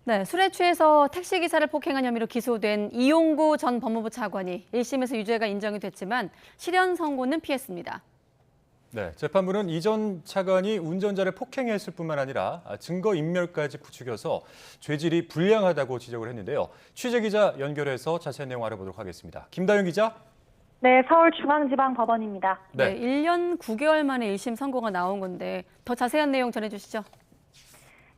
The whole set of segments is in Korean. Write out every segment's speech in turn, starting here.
네, 술에 취해서 택시기사를 폭행한 혐의로 기소된 이용구 전 법무부 차관이 1심에서 유죄가 인정이 됐지만 실형 선고는 피했습니다. 네, 재판부는 이 전 차관이 운전자를 폭행했을 뿐만 아니라 증거인멸까지 부추겨서 죄질이 불량하다고 지적을 했는데요. 취재기자 연결해서 자세한 내용 알아보도록 하겠습니다. 김다영 기자. 네, 서울중앙지방법원입니다. 네, 1년 9개월 만에 1심 선고가 나온 건데 더 자세한 내용 전해주시죠.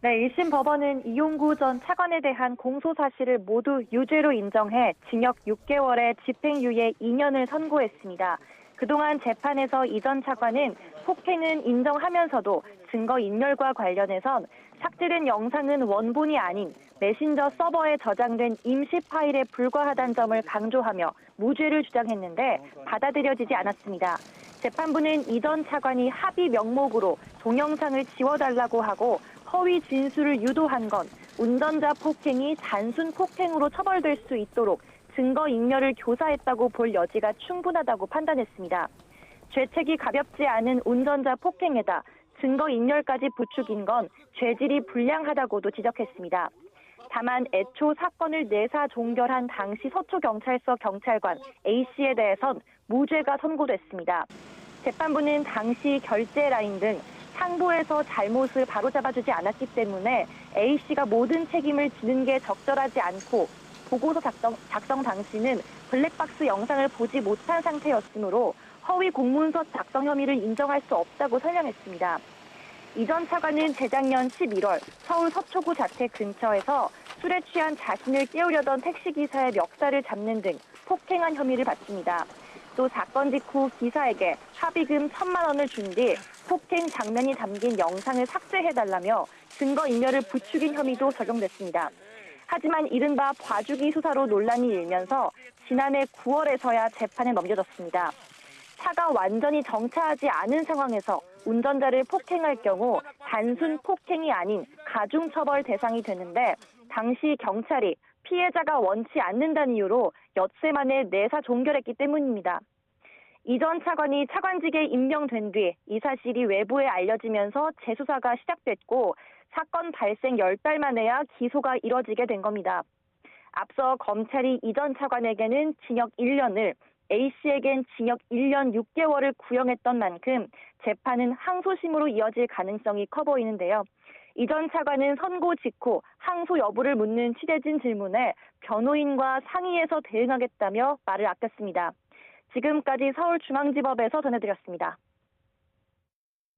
네, 1심 법원은 이용구 전 차관에 대한 공소 사실을 모두 유죄로 인정해 징역 6개월에 집행유예 2년을 선고했습니다. 그동안 재판에서 이 전 차관은 폭행은 인정하면서도 증거인멸과 관련해선 삭제된 영상은 원본이 아닌 메신저 서버에 저장된 임시 파일에 불과하다는 점을 강조하며 무죄를 주장했는데 받아들여지지 않았습니다. 재판부는 이 전 차관이 합의 명목으로 동영상을 지워달라고 하고 허위 진술을 유도한 건 운전자 폭행이 단순 폭행으로 처벌될 수 있도록 증거인멸을 교사했다고 볼 여지가 충분하다고 판단했습니다. 죄책이 가볍지 않은 운전자 폭행에다 증거인멸까지 부추긴 건 죄질이 불량하다고도 지적했습니다. 다만 애초 사건을 내사 종결한 당시 서초경찰서 경찰관 A씨에 대해선 무죄가 선고됐습니다. 재판부는 당시 결제 라인 등 상부에서 잘못을 바로잡아주지 않았기 때문에 A씨가 모든 책임을 지는 게 적절하지 않고 보고서 작성 당시는 블랙박스 영상을 보지 못한 상태였으므로 허위 공문서 작성 혐의를 인정할 수 없다고 설명했습니다. 이 전 차관은 재작년 11월 서울 서초구 자택 근처에서 술에 취한 자신을 깨우려던 택시기사의 멱살을 잡는 등 폭행한 혐의를 받습니다. 또 사건 직후 기사에게 합의금 1,000만 원을 준 뒤 폭행 장면이 담긴 영상을 삭제해달라며 증거인멸을 부추긴 혐의도 적용됐습니다. 하지만 이른바 봐주기 수사로 논란이 일면서 지난해 9월에서야 재판에 넘겨졌습니다. 차가 완전히 정차하지 않은 상황에서 운전자를 폭행할 경우 단순 폭행이 아닌 가중처벌 대상이 되는데 당시 경찰이 피해자가 원치 않는다는 이유로 엿새 만에 내사 종결했기 때문입니다. 이 전 차관이 차관직에 임명된 뒤 이 사실이 외부에 알려지면서 재수사가 시작됐고 사건 발생 10달 만에야 기소가 이뤄지게 된 겁니다. 앞서 검찰이 이 전 차관에게는 징역 1년을 A씨에겐 징역 1년 6개월을 구형했던 만큼 재판은 항소심으로 이어질 가능성이 커 보이는데요. 이 전 차관은 선고 직후 항소 여부를 묻는 취재진 질문에 변호인과 상의해서 대응하겠다며 말을 아꼈습니다. 지금까지 서울중앙지법에서 전해드렸습니다.